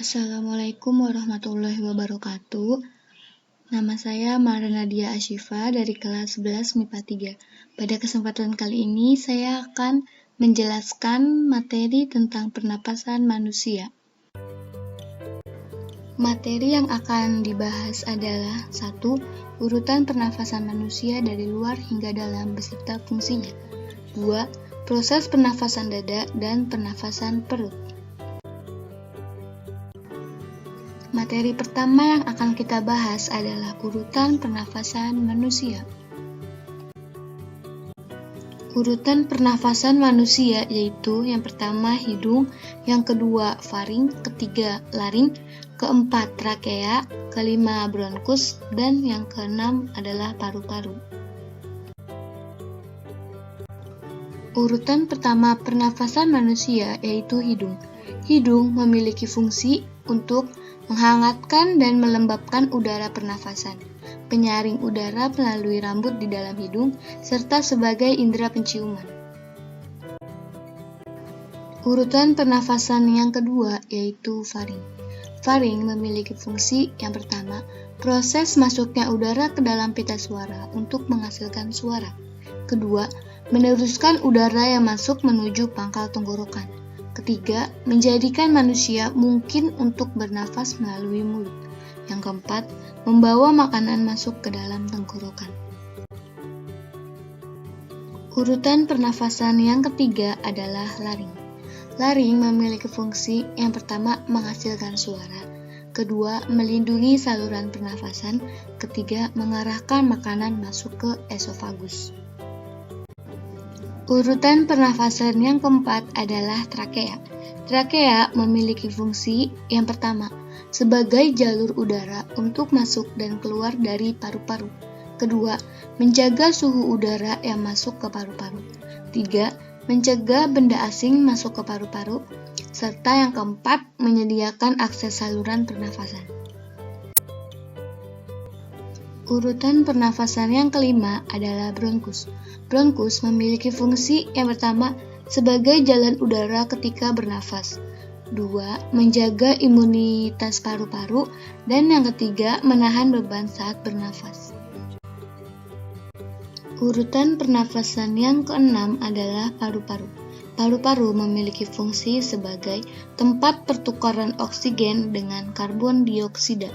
Assalamualaikum warahmatullahi wabarakatuh. Nama saya Mara Nadia Ashifa dari kelas 11 MIPA 3. Pada kesempatan kali ini saya akan menjelaskan materi tentang pernapasan manusia. Materi yang akan dibahas adalah 1. Urutan pernafasan manusia dari luar hingga dalam beserta fungsinya. 2. Proses pernafasan dada dan pernafasan perut. Materi pertama yang akan kita bahas adalah urutan pernafasan manusia. Urutan pernafasan manusia yaitu yang pertama hidung, yang kedua faring, ketiga laring, keempat trakea, kelima bronkus, dan yang keenam adalah paru-paru. Urutan pertama pernafasan manusia yaitu hidung. Hidung memiliki fungsi untuk menghangatkan dan melembabkan udara pernafasan, penyaring udara melalui rambut di dalam hidung, serta sebagai indera penciuman. Urutan pernafasan yang kedua yaitu faring. Faring memiliki fungsi yang pertama, proses masuknya udara ke dalam pita suara untuk menghasilkan suara. Kedua, meneruskan udara yang masuk menuju pangkal tenggorokan. Ketiga, menjadikan manusia mungkin untuk bernafas melalui mulut. Yang keempat, membawa makanan masuk ke dalam tenggorokan. Urutan pernafasan yang ketiga adalah laring. Laring memiliki fungsi yang pertama menghasilkan suara, kedua melindungi saluran pernafasan, ketiga mengarahkan makanan masuk ke esofagus. Urutan pernafasan yang keempat adalah trakea. Trakea memiliki fungsi yang pertama, sebagai jalur udara untuk masuk dan keluar dari paru-paru. Kedua, menjaga suhu udara yang masuk ke paru-paru. Tiga, mencegah benda asing masuk ke paru-paru. Serta yang keempat, menyediakan akses saluran pernafasan. Urutan pernafasan yang kelima adalah bronkus. Bronkus memiliki fungsi yang pertama sebagai jalan udara ketika bernafas. 2. Menjaga imunitas paru-paru. Dan yang ketiga, menahan beban saat bernafas. Urutan pernafasan yang keenam adalah paru-paru. Paru-paru memiliki fungsi sebagai tempat pertukaran oksigen dengan karbon dioksida.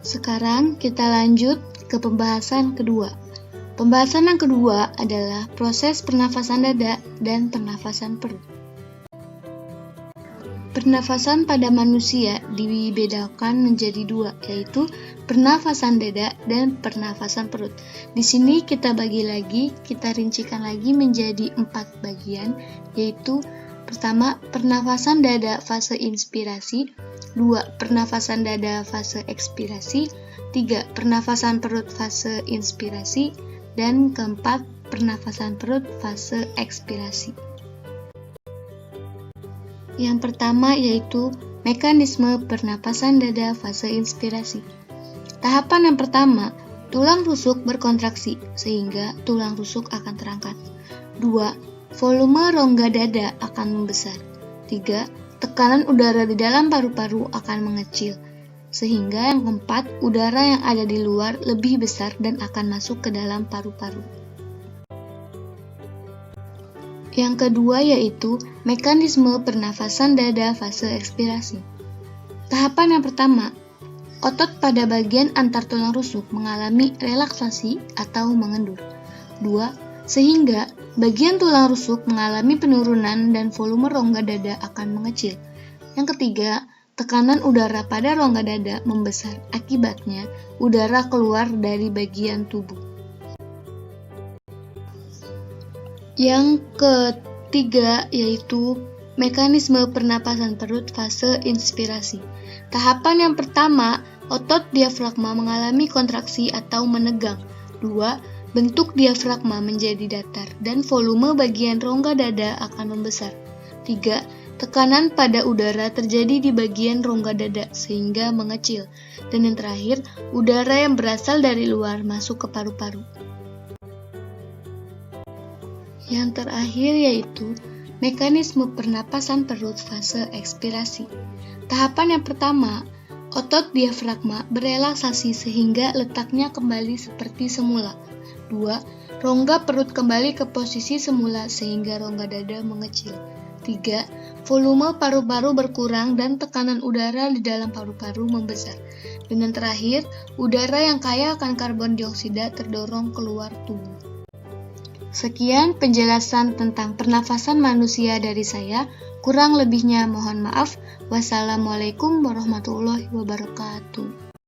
Sekarang kita lanjut ke pembahasan kedua. Pembahasan yang kedua adalah proses pernafasan dada dan pernafasan perut. Pernafasan pada manusia dibedakan menjadi dua, yaitu pernafasan dada dan pernafasan perut. Di sini kita rincikan lagi menjadi 4 bagian, yaitu pertama, pernafasan dada fase inspirasi, 2. Pernafasan dada fase ekspirasi, 3. Pernafasan perut fase inspirasi, dan keempat, pernafasan perut fase ekspirasi. Yang pertama yaitu mekanisme pernapasan dada fase inspirasi. Tahapan yang pertama, tulang rusuk berkontraksi sehingga tulang rusuk akan terangkat. 2. Volume rongga dada akan membesar. 3. Tekanan udara di dalam paru-paru akan mengecil, sehingga yang keempat, udara yang ada di luar lebih besar dan akan masuk ke dalam paru-paru. Yang kedua yaitu mekanisme pernafasan dada fase ekspirasi. Tahapan yang pertama, otot pada bagian antar tulang rusuk mengalami relaksasi atau mengendur. 2. Sehingga bagian tulang rusuk mengalami penurunan dan volume rongga dada akan mengecil. Yang ketiga, tekanan udara pada rongga dada membesar. Akibatnya, udara keluar dari bagian tubuh. Yang ketiga yaitu mekanisme pernapasan perut fase inspirasi. Tahapan yang pertama, otot diafragma mengalami kontraksi atau menegang. 2. Bentuk diafragma menjadi datar dan volume bagian rongga dada akan membesar. 3. Tekanan pada udara terjadi di bagian rongga dada sehingga mengecil. Dan yang terakhir, udara yang berasal dari luar masuk ke paru-paru. Yang terakhir yaitu Mekanisme pernapasan perut fase ekspirasi. Tahapan yang pertama, otot diafragma berelaksasi sehingga letaknya kembali seperti semula. 2. Rongga perut kembali ke posisi semula sehingga rongga dada mengecil. 3. Volume paru-paru berkurang dan tekanan udara di dalam paru-paru membesar. Dan yang terakhir, udara yang kaya akan karbon dioksida terdorong keluar tubuh. Sekian penjelasan tentang pernafasan manusia dari saya. Kurang lebihnya mohon maaf. Wassalamualaikum warahmatullahi wabarakatuh.